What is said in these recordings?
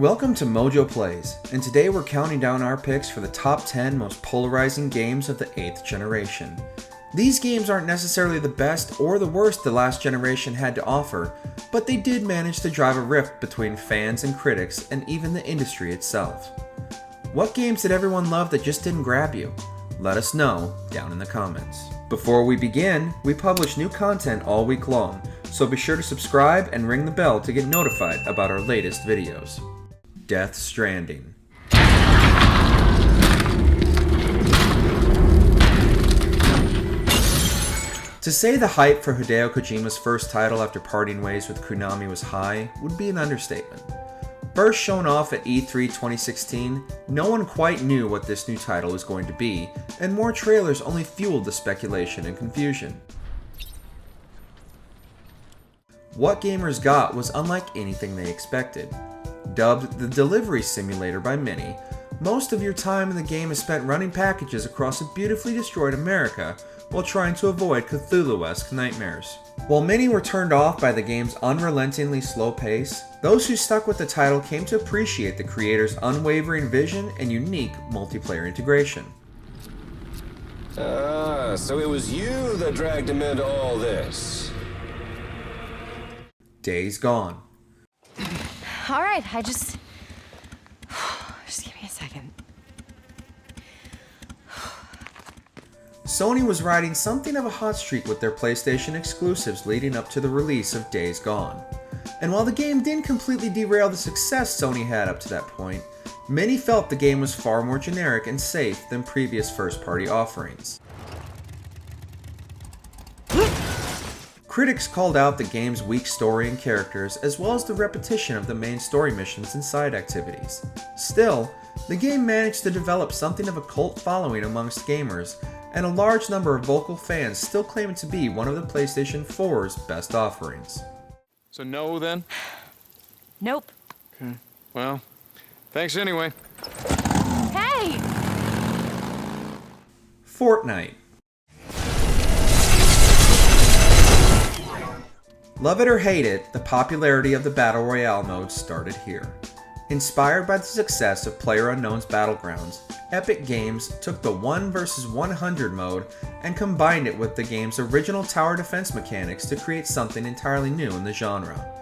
Welcome to MojoPlays, and today we're counting down our picks for the top 10 most polarizing games of the 8th generation. These games aren't necessarily the best or the worst the last generation had to offer, but they did manage to drive a rift between fans and critics and even the industry itself. What games did everyone love that just didn't grab you? Let us know down in the comments. Before we begin, we publish new content all week long, so be sure to subscribe and ring the bell to get notified about our latest videos. Death Stranding. To say the hype for Hideo Kojima's first title after parting ways with Konami was high would be an understatement. First shown off at E3 2016, no one quite knew what this new title was going to be, and more trailers only fueled the speculation and confusion. What gamers got was unlike anything they expected. Dubbed the delivery simulator by many, most of your time in the game is spent running packages across a beautifully destroyed America while trying to avoid Cthulhu-esque nightmares. While many were turned off by the game's unrelentingly slow pace, those who stuck with the title came to appreciate the creator's unwavering vision and unique multiplayer integration. So it was you that dragged him into all this. Days Gone. All right, just give me a second. Sony was riding something of a hot streak with their PlayStation exclusives leading up to the release of Days Gone. And while the game didn't completely derail the success Sony had up to that point, many felt the game was far more generic and safe than previous first-party offerings. Critics called out the game's weak story and characters, as well as the repetition of the main story missions and side activities. Still, the game managed to develop something of a cult following amongst gamers, and a large number of vocal fans still claim it to be one of the PlayStation 4's best offerings. So no, then? Nope. Okay. Well, thanks anyway. Hey! Fortnite. Love it or hate it, the popularity of the Battle Royale mode started here. Inspired by the success of PlayerUnknown's Battlegrounds, Epic Games took the 1 vs 100 mode and combined it with the game's original tower defense mechanics to create something entirely new in the genre.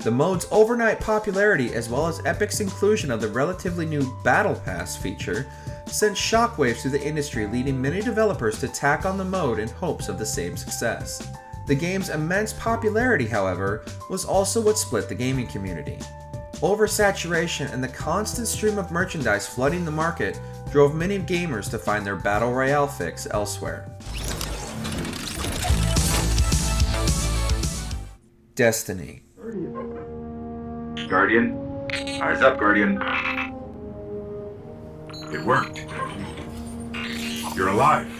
The mode's overnight popularity, as well as Epic's inclusion of the relatively new Battle Pass feature, sent shockwaves through the industry, leading many developers to tack on the mode in hopes of the same success. The game's immense popularity, however, was also what split the gaming community. Oversaturation and the constant stream of merchandise flooding the market drove many gamers to find their Battle Royale fix elsewhere. Destiny. Guardian? Eyes up, Guardian. It worked. You're alive.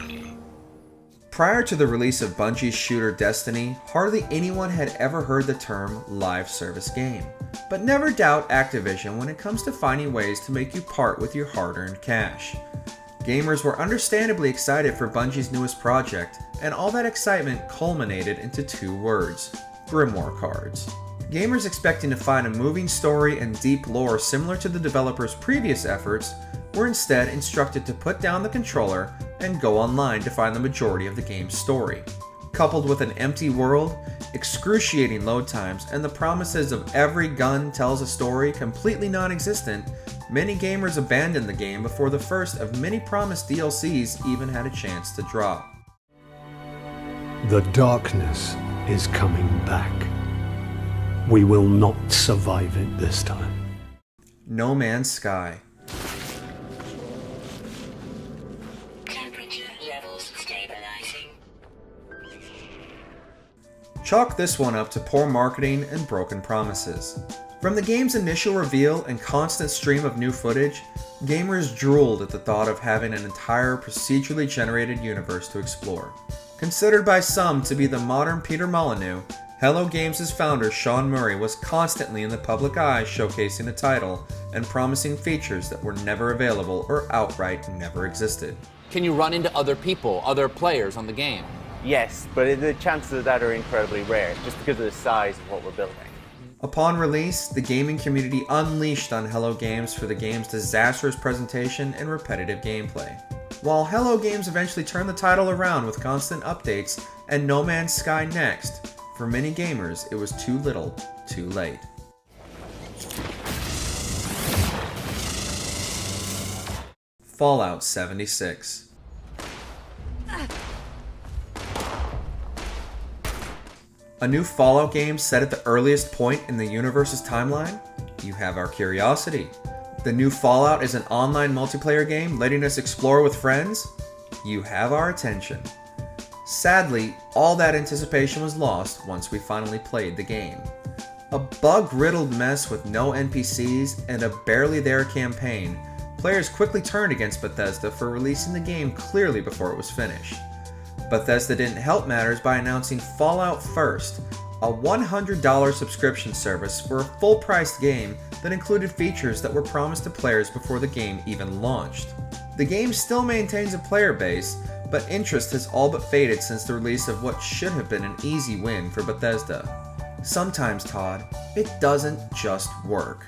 Prior to the release of Bungie's shooter Destiny, hardly anyone had ever heard the term live service game. But never doubt Activision when it comes to finding ways to make you part with your hard-earned cash. Gamers were understandably excited for Bungie's newest project, and all that excitement culminated into two words: Grimoire cards. Gamers expecting to find a moving story and deep lore similar to the developer's previous efforts were instead instructed to put down the controller and go online to find the majority of the game's story. Coupled with an empty world, excruciating load times, and the promises of every gun tells a story completely non-existent, many gamers abandoned the game before the first of many promised DLCs even had a chance to drop. The darkness is coming back. We will not survive it this time. No Man's Sky. Chalk this one up to poor marketing and broken promises. From the game's initial reveal and constant stream of new footage, gamers drooled at the thought of having an entire procedurally generated universe to explore. Considered by some to be the modern Peter Molyneux, Hello Games' founder Sean Murray was constantly in the public eye showcasing a title and promising features that were never available or outright never existed. Can you run into other people, other players on the game? Yes, but the chances of that are incredibly rare, just because of the size of what we're building. Upon release, the gaming community unleashed on Hello Games for the game's disastrous presentation and repetitive gameplay. While Hello Games eventually turned the title around with constant updates and No Man's Sky next, for many gamers it was too little, too late. Fallout 76. A new Fallout game set at the earliest point in the universe's timeline? You have our curiosity. The new Fallout is an online multiplayer game letting us explore with friends? You have our attention. Sadly, all that anticipation was lost once we finally played the game. A bug-riddled mess with no NPCs and a barely there campaign, players quickly turned against Bethesda for releasing the game clearly before it was finished. Bethesda didn't help matters by announcing Fallout First, a $100 subscription service for a full-priced game that included features that were promised to players before the game even launched. The game still maintains a player base, but interest has all but faded since the release of what should have been an easy win for Bethesda. Sometimes, Todd, it doesn't just work.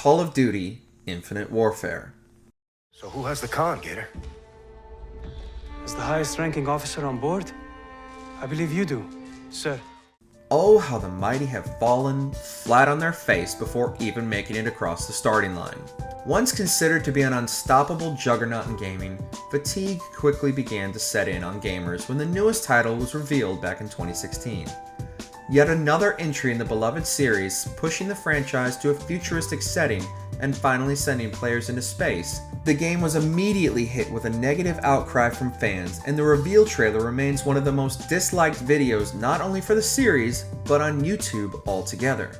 Call of Duty Infinite Warfare. So who has the con, Gator? As the highest ranking officer on board, I believe you do, sir. Oh, how the mighty have fallen flat on their face before even making it across the starting line. Once considered to be an unstoppable juggernaut in gaming, fatigue quickly began to set in on gamers when the newest title was revealed back in 2016. Yet another entry in the beloved series, pushing the franchise to a futuristic setting and finally sending players into space. The game was immediately hit with a negative outcry from fans, and the reveal trailer remains one of the most disliked videos not only for the series, but on YouTube altogether.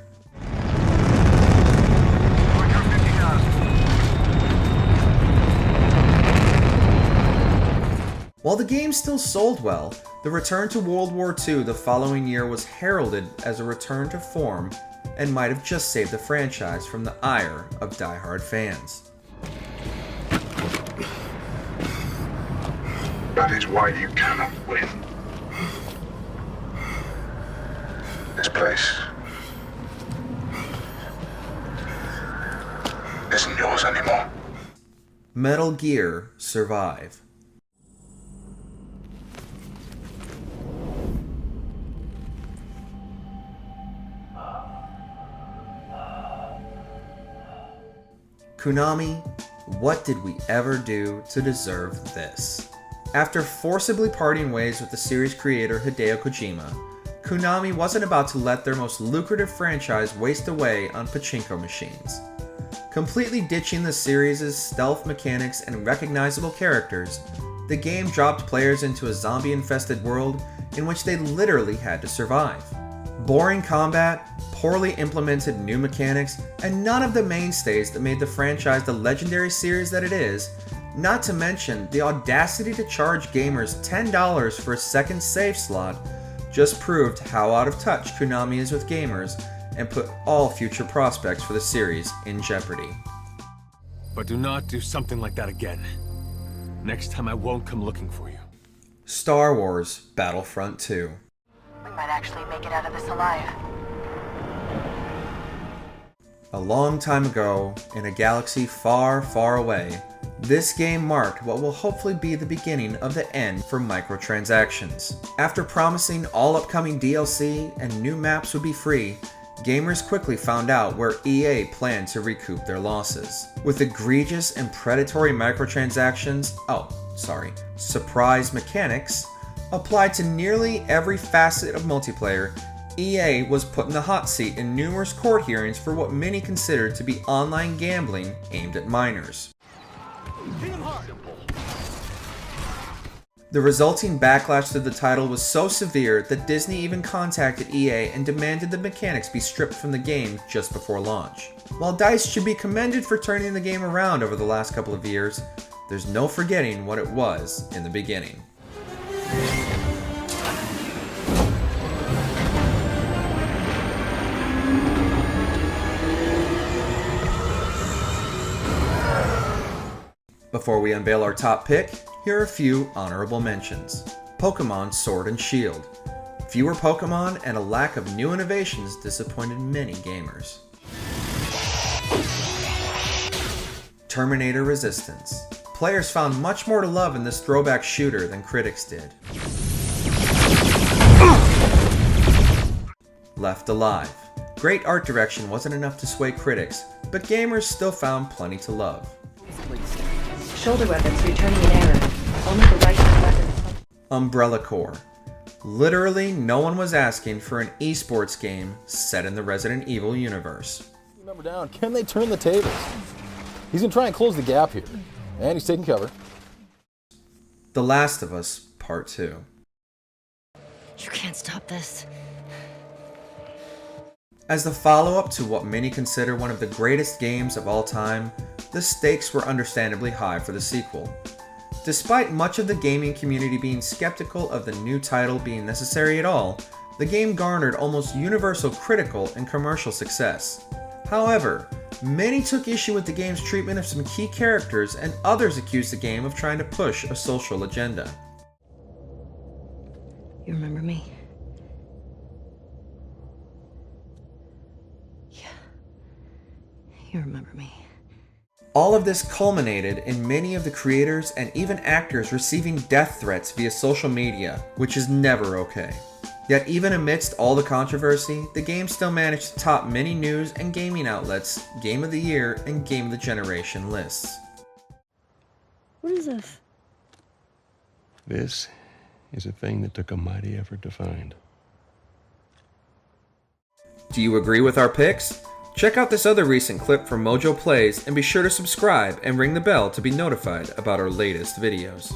While the game still sold well, the return to World War II the following year was heralded as a return to form and might have just saved the franchise from the ire of die-hard fans. That is why you cannot win. This place isn't yours anymore. Metal Gear Survive. Konami, what did we ever do to deserve this? After forcibly parting ways with the series creator Hideo Kojima, Konami wasn't about to let their most lucrative franchise waste away on pachinko machines. Completely ditching the series' stealth mechanics and recognizable characters, the game dropped players into a zombie-infested world in which they literally had to survive. Boring combat, poorly implemented new mechanics, and none of the mainstays that made the franchise the legendary series that it is, not to mention the audacity to charge gamers $10 for a second save slot, just proved how out of touch Konami is with gamers and put all future prospects for the series in jeopardy. But do not do something like that again. Next time I won't come looking for you. Star Wars Battlefront 2. We might actually make it out of this alive. A long time ago, in a galaxy far, far away, this game marked what will hopefully be the beginning of the end for microtransactions. After promising all upcoming DLC and new maps would be free, gamers quickly found out where EA planned to recoup their losses. With egregious and predatory microtransactions, surprise mechanics, applied to nearly every facet of multiplayer, EA was put in the hot seat in numerous court hearings for what many considered to be online gambling aimed at minors. The resulting backlash to the title was so severe that Disney even contacted EA and demanded the mechanics be stripped from the game just before launch. While DICE should be commended for turning the game around over the last couple of years, there's no forgetting what it was in the beginning. Before we unveil our top pick, Here are a few honorable mentions. Pokémon Sword and Shield. Fewer Pokémon and a lack of new innovations disappointed many gamers. Terminator Resistance. Players found much more to love in this throwback shooter than critics did. Left Alive. Great art direction wasn't enough to sway critics, but gamers still found plenty to love. Shoulder weapons returning in error. Only the right weapon. Umbrella Corps. Literally, no one was asking for an esports game set in the Resident Evil universe. Number down. Can they turn the tables? He's gonna try and close the gap here. And he's taking cover. The Last of Us Part 2. You can't stop this. As the follow-up to what many consider one of the greatest games of all time, the stakes were understandably high for the sequel. Despite much of the gaming community being skeptical of the new title being necessary at all, the game garnered almost universal critical and commercial success. However, many took issue with the game's treatment of some key characters, and others accused the game of trying to push a social agenda. You remember me? Yeah. You remember me. All of this culminated in many of the creators and even actors receiving death threats via social media, which is never okay. Yet even amidst all the controversy, the game still managed to top many news and gaming outlets' Game of the Year and Game of the Generation lists. What is this? This is a thing that took a mighty effort to find. Do you agree with our picks? Check out this other recent clip from MojoPlays and be sure to subscribe and ring the bell to be notified about our latest videos.